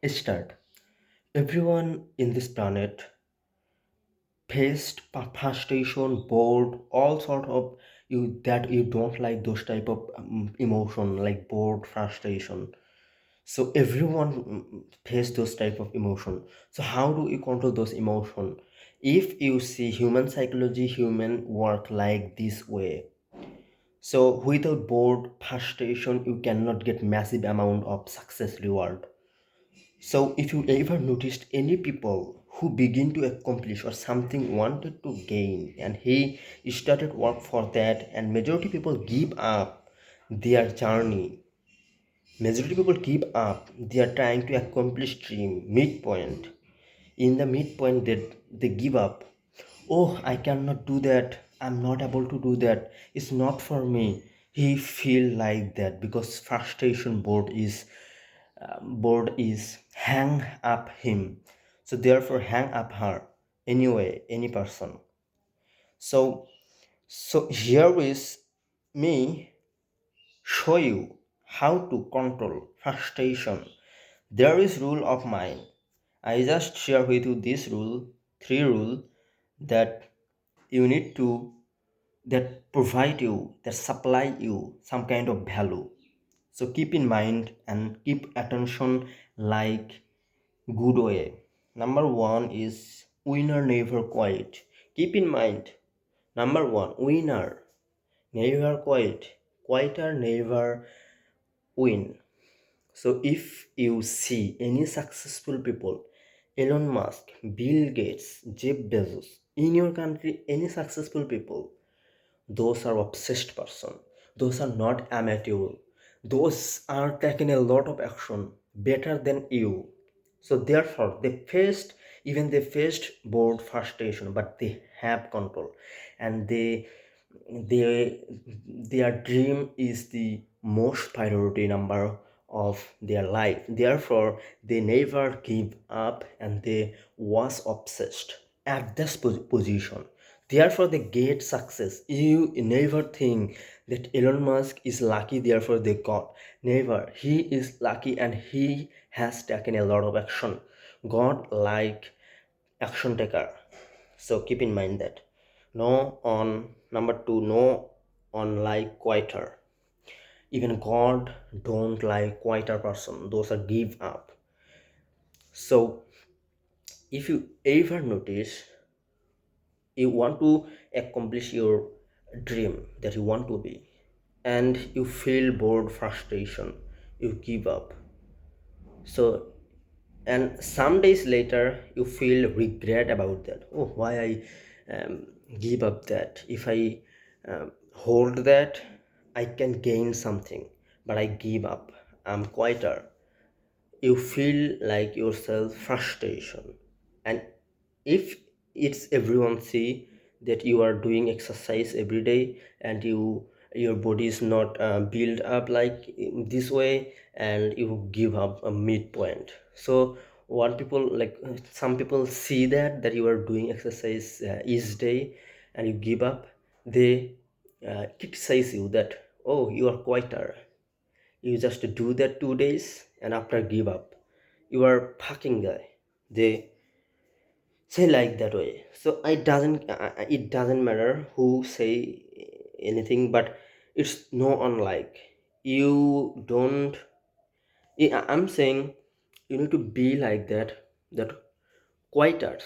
Start. Everyone in this planet faced frustration, bored, all sort of you that you don't like those type of emotion like bored, frustration. So everyone face those type of emotion. So how do you control those emotion? If you see human psychology, human work like this way. So without bored, frustration, you cannot get massive amount of success reward. So, if you ever noticed any people who begin to accomplish or something wanted to gain and he started work for that, and majority people give up their journey. Majority people give up. They are trying to accomplish dream midpoint. In the midpoint, they give up. Oh, I cannot do that. I'm not able to do that. It's not for me. He feel like that because frustration board is hang up him, so therefore hang up her anyway any person. So so here is me show you how to control frustration. There is rule of mine. I just share with you this rule, three rule that you need to, that provide you, that supply you some kind of value. So keep in mind and keep attention like good way. Number one is winner never quit. Keep in mind, number one, winner never quit. Quitter never win. So if you see any successful people, Elon Musk, Bill Gates, Jeff Bezos, in your country, any successful people, those are obsessed person. Those are not amateur. Those are taking a lot of action better than you. So therefore they faced board frustration, but they have control, and they their dream is the most priority number of their life. Therefore they never give up and they was obsessed at this position. Therefore they get success. You never think that Elon Musk is lucky, therefore they got. Never. He is lucky and he has taken a lot of action. God like action taker. So keep in mind that. No on number two, no on like quieter. Even God don't like quieter person. Those are give up. So if you ever notice you want to accomplish your dream that you want to be, and you feel bored, frustration, you give up. So and some days later you feel regret about that. Oh, why I give up that. If I hold that, I can gain something, but I give up. I'm quieter. You feel like yourself frustration. And if it's everyone see that you are doing exercise every day and your body is not built up like this way, and you give up a midpoint. So what people like, some people see that you are doing exercise each day and you give up, they criticize you that, oh, you are quieter, you just do that 2 days and after give up, you are fucking guy. They say like that way. So it doesn't matter who say anything, but it's no unlike you don't. I'm saying you need to be like that. That quieters,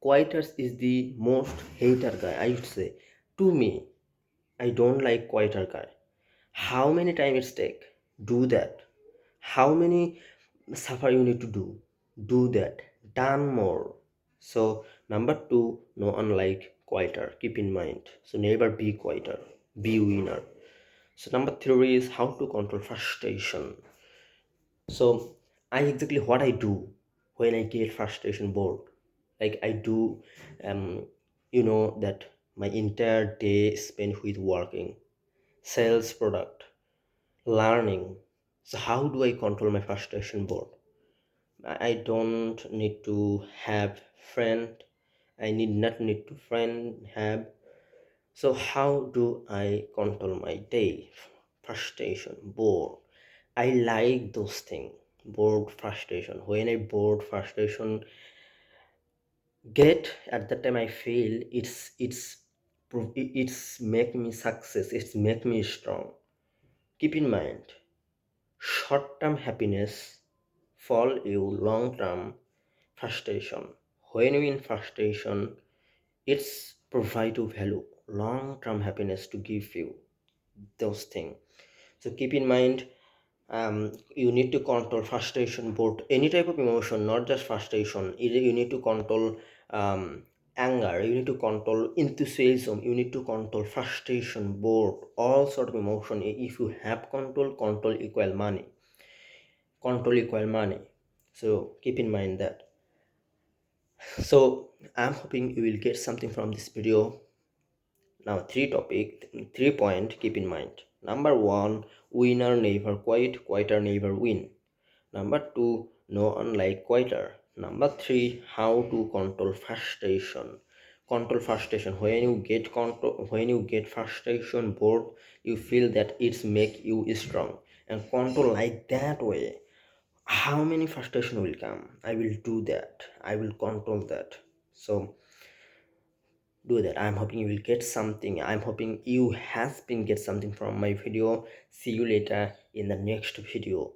quieters is the most hater guy, I would say. To me, I don't like quieter guy. How many time it's take? Do that. How many suffer you need to do that, done more. So number two, no unlike quieter, keep in mind. So never be quieter, be winner. So number three is how to control frustration. So I exactly what I do when I get frustration bored, like I do, that my entire day is spent with working, sales product, learning. So how do I control my frustration board? I don't need to have friend. I need to friend have. So how do I control my day frustration bored? I like those things. bored frustration. When I bored frustration get, at that time I feel it's make me success, it's make me strong. Keep in mind, short-term happiness fall you long-term frustration. When you in frustration, it's provide you value, long-term happiness to give you those things. So keep in mind, you need to control frustration, both any type of emotion, not just frustration. You need to control anger, you need to control enthusiasm, you need to control frustration, bored, all sort of emotion. If you have control equal money, control equal money. So keep in mind that. So I'm hoping you will get something from this video. Now, three point, keep in mind. Number one, winner never quit, quitter never win. Number two, no unlike quitter. Number three, how to control frustration. Control frustration. When you get frustration, bored, you feel that it's make you strong. And control like that way. How many frustration will come? I will do that. I will control that. So do that. I'm hoping you will get something. I'm hoping you has been get something from my video. See you later in the next video.